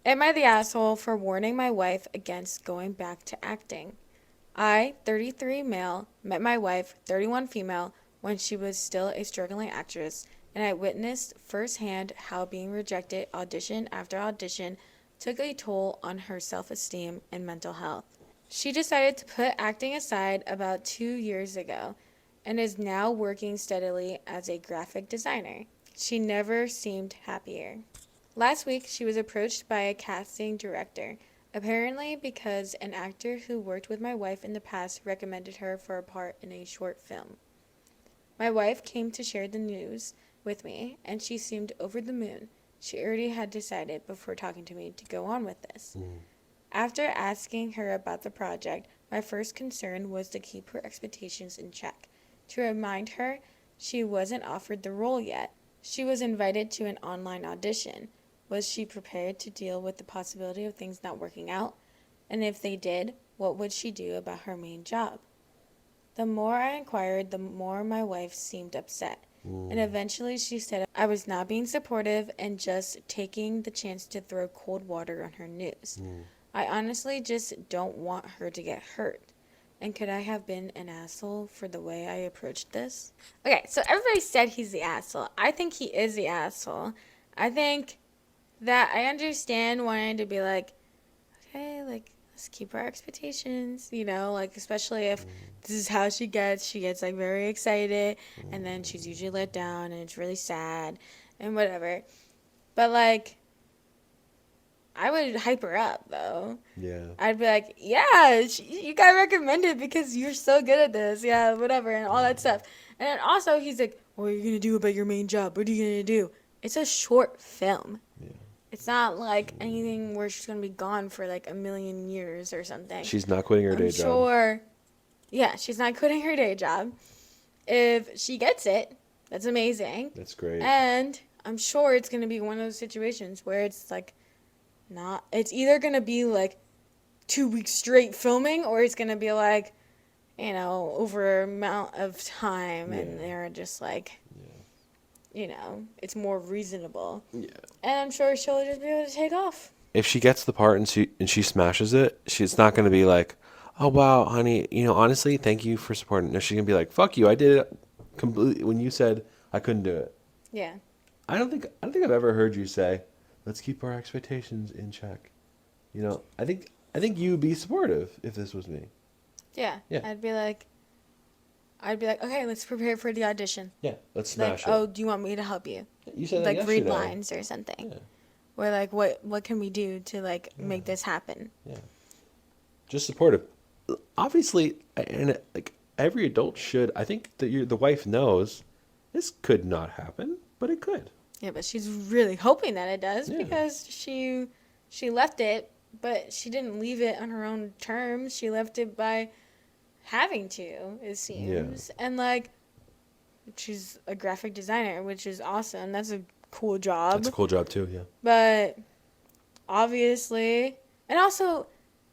Am I the asshole for warning my wife against going back to acting? I, 33 male, met my wife, 31 female, when she was still a struggling actress, and I witnessed firsthand how being rejected audition after audition took a toll on her self-esteem and mental health. She decided to put acting aside about 2 years ago and is now working steadily as a graphic designer. She never seemed happier. Last week, she was approached by a casting director, apparently because an actor who worked with my wife in the past recommended her for a part in a short film. My wife came to share the news with me, and she seemed over the moon. She already had decided before talking to me to go on with this. After asking her about the project, my first concern was to keep her expectations in check. To remind her, she wasn't offered the role yet. She was invited to an online audition. Was she prepared to deal with the possibility of things not working out? And if they did, what would she do about her main job? The more I inquired, the more my wife seemed upset. And eventually she said I was not being supportive and just taking the chance to throw cold water on her news. I honestly just don't want her to get hurt. And could I have been an asshole for the way I approached this? Okay, so everybody said he's the asshole. I think he is the asshole. I think that I understand wanting to be like, okay, like, let's keep our expectations, like, especially if this is how she gets. She gets, like, very excited, and then she's usually let down, and it's really sad, and whatever. But, like, I would hype her up, though. Yeah. I'd be like, yeah, you got recommended because you're so good at this. Yeah, whatever, and all that stuff. And then also, he's like, what are you going to do about your main job? What are you going to do? It's a short film. Yeah. It's not like anything where she's going to be gone for like a million years or something. She's not quitting her day I'm job. sure. Yeah, she's not quitting her day job. If she gets it, that's amazing. That's great. And I'm sure it's going to be one of those situations where it's like it's either going to be like 2 weeks straight filming, or it's going to be like, over amount of time, and they're just like, it's more reasonable. Yeah. And I'm sure she'll just be able to take off. If she gets the part and she smashes it, she's not going to be like, "Oh wow, honey, honestly, thank you for supporting." No, she's going to be like, "Fuck you, I did it completely when you said I couldn't do it." Yeah. I don't think I've ever heard you say, "Let's keep our expectations in check." I think you would be supportive if this was me. Yeah. Yeah. I'd be like, okay, let's prepare for the audition. Yeah, let's smash Like, it. oh, do you want me to help you? You said that Like, read yesterday. lines or something. Yeah. Or like, what can we do to like make this happen? Yeah. Just supportive. Obviously, and like every adult should. I think that the wife knows this could not happen, but it could. Yeah, but she's really hoping that it does Yeah. because she left it, but she didn't leave it on her own terms. She left it by having to, it seems. And like, she's a graphic designer, which is awesome. That's a cool job. That's a cool job too. Yeah. But obviously, and also,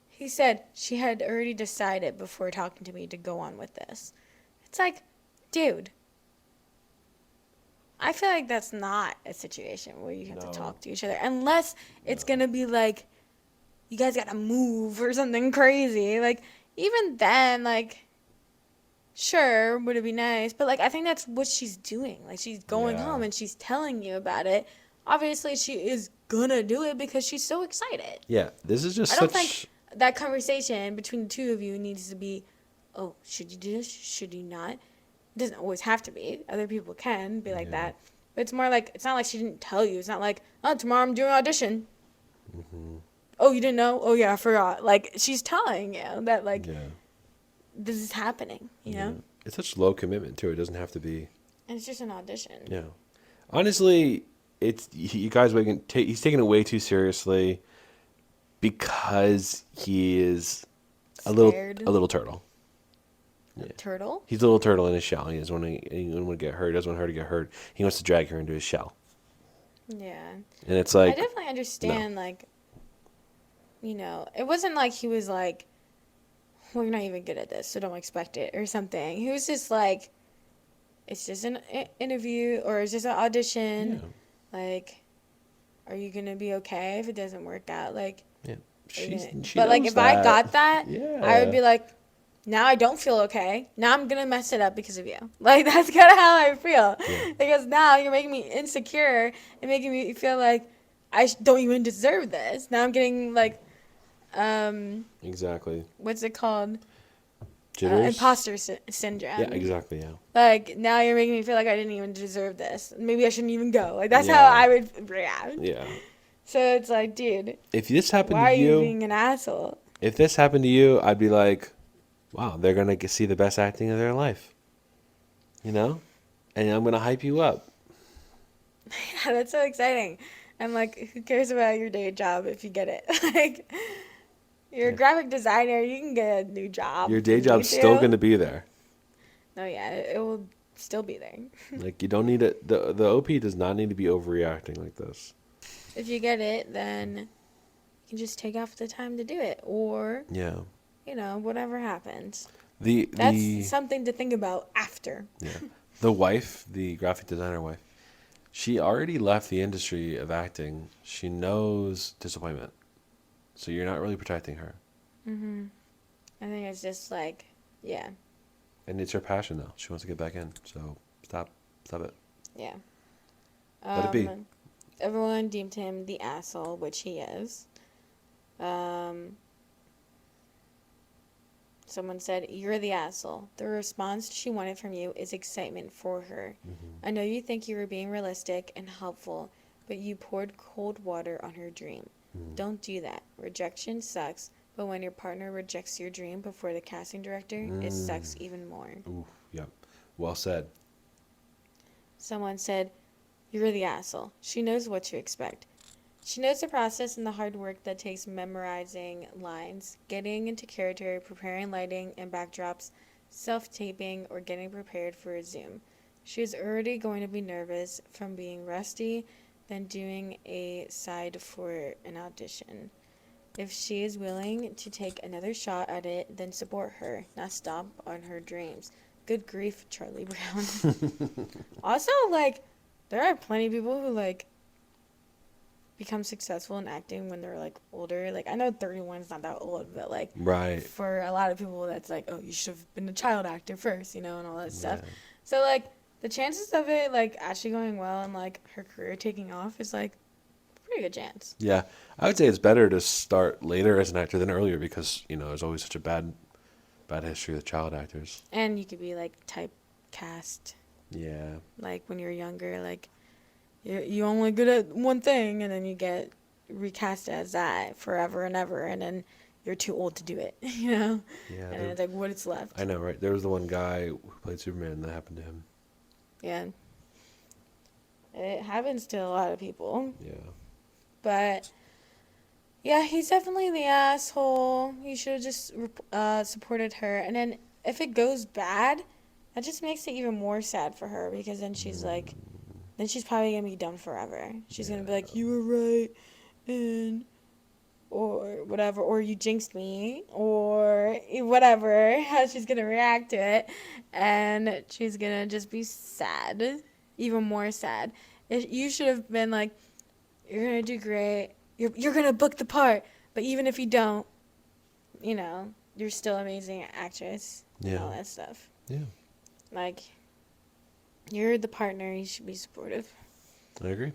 he said she had already decided before talking to me to go on with this. It's like, dude, I feel like that's not a situation where you have to talk to each other. Unless it's going to be like, you guys got to move or something crazy. Like, even then, like, sure, would it be nice? But, like, I think that's what she's doing. Like, she's going home and she's telling you about it. Obviously, she is going to do it because she's so excited. Yeah, this is just I don't think that conversation between the two of you needs to be, oh, should you do this? Should you not? It doesn't always have to be. Other people can be like that. But it's more like, it's not like she didn't tell you. It's not like, oh, tomorrow I'm doing an audition. Mm-hmm. Oh, you didn't know? Oh, yeah, I forgot. Like, she's telling you that, like, this is happening, you know? It's such low commitment, too. It doesn't have to be. And it's just an audition. Yeah. Honestly, you guys, he's taking it way too seriously because he is a little turtle. Yeah. Turtle? He's a little turtle in his shell. He doesn't want to get hurt. He doesn't want her to get hurt. He wants to drag her into his shell. Yeah. And it's like, I definitely understand, like, it wasn't like he was like, well, you're not even good at this, so don't expect it, or something. He was just like, it's just an interview, or it's just an audition. Yeah. Like, are you gonna be okay if it doesn't work out? Like, Yeah. are you gonna, She but like knows if I that. got that, I would Yeah. be like, now I don't feel okay. Now I'm gonna mess it up because of you. Like that's kind of how I feel, Yeah. because now you're making me insecure and making me feel like don't even deserve this. Now I'm getting like, Exactly. what's it called? Jitters. Imposter Yeah, syndrome. exactly. Yeah. Like now you're making me feel like I didn't even deserve this. Maybe I shouldn't even go. Like that's how Yeah. I would react. Yeah. So it's like, dude, If this happened to why are you you, being an asshole? if this happened to you, I'd be like, wow, they're gonna see the best acting of their life. You know, and I'm gonna hype you up. Yeah, that's so exciting. I'm like, who cares about your day job if you get it? Like, you're a Yeah. graphic designer, you can get a new job Your if day you job's need still to. gonna be there. No, yeah, it will still be there. Like you don't need it. The OP does not need to be overreacting like this. If you get it, then you can just take off the time to do it, or Yeah. whatever happens. The That's the something to think about after. yeah. The wife, the graphic designer wife, she already left the industry of acting. She knows disappointment. So you're not really protecting her. Mhm. I think it's just like, yeah, And it's her passion though. She wants to get back in. So stop. Stop it. yeah. Let it be. Everyone deemed him the asshole, which he is. Um, Someone said, "You're the asshole." The response she wanted from you is excitement for her. I know you think you were being realistic and helpful, but you poured cold water on her dream. Don't do that. Rejection sucks, but when your partner rejects your dream before the casting director, it sucks even more. Ooh, yep. Well said. Someone said, "You're the asshole." She knows what to expect. She knows the process and the hard work that takes memorizing lines, getting into character, preparing lighting and backdrops, self-taping, or getting prepared for a Zoom. She is already going to be nervous from being rusty, then doing a side for an audition. If she is willing to take another shot at it, then support her, not stomp on her dreams. Good grief, Charlie Brown. Also, like, there are plenty of people who, like, become successful in acting when they're like older. Like I know 31 is not that old, but like Right. for a lot of people that's like, oh, you should have been a child actor first, and all that stuff. Yeah. So like the chances of it like actually going well and like her career taking off is like a pretty good chance. Yeah. I would say it's better to start later as an actor than earlier because, there's always such a bad history with child actors. And you could be like typecast Yeah. like when you're younger, like you're only good at one thing, and then you get recast as that forever and ever, and then you're too old to do it, Yeah. And it's like what is left. I know, right? There was the one guy who played Superman and that happened to him. Yeah. It happens to a lot of people. Yeah. But yeah, he's definitely the asshole. He should have just supported her. And then if it goes bad, that just makes it even more sad for her, because then she's like, then she's probably going to be done forever. She's going to be like, you were right, and or whatever, or you jinxed me, or whatever, how she's going to react to it. And she's going to just be sad, even more sad. You should have been like, you're going to do great. You're going to book the part. But even if you don't, you're still an amazing actress and all Yeah. that stuff. Yeah. Like, you're the partner. You should be supportive. I agree.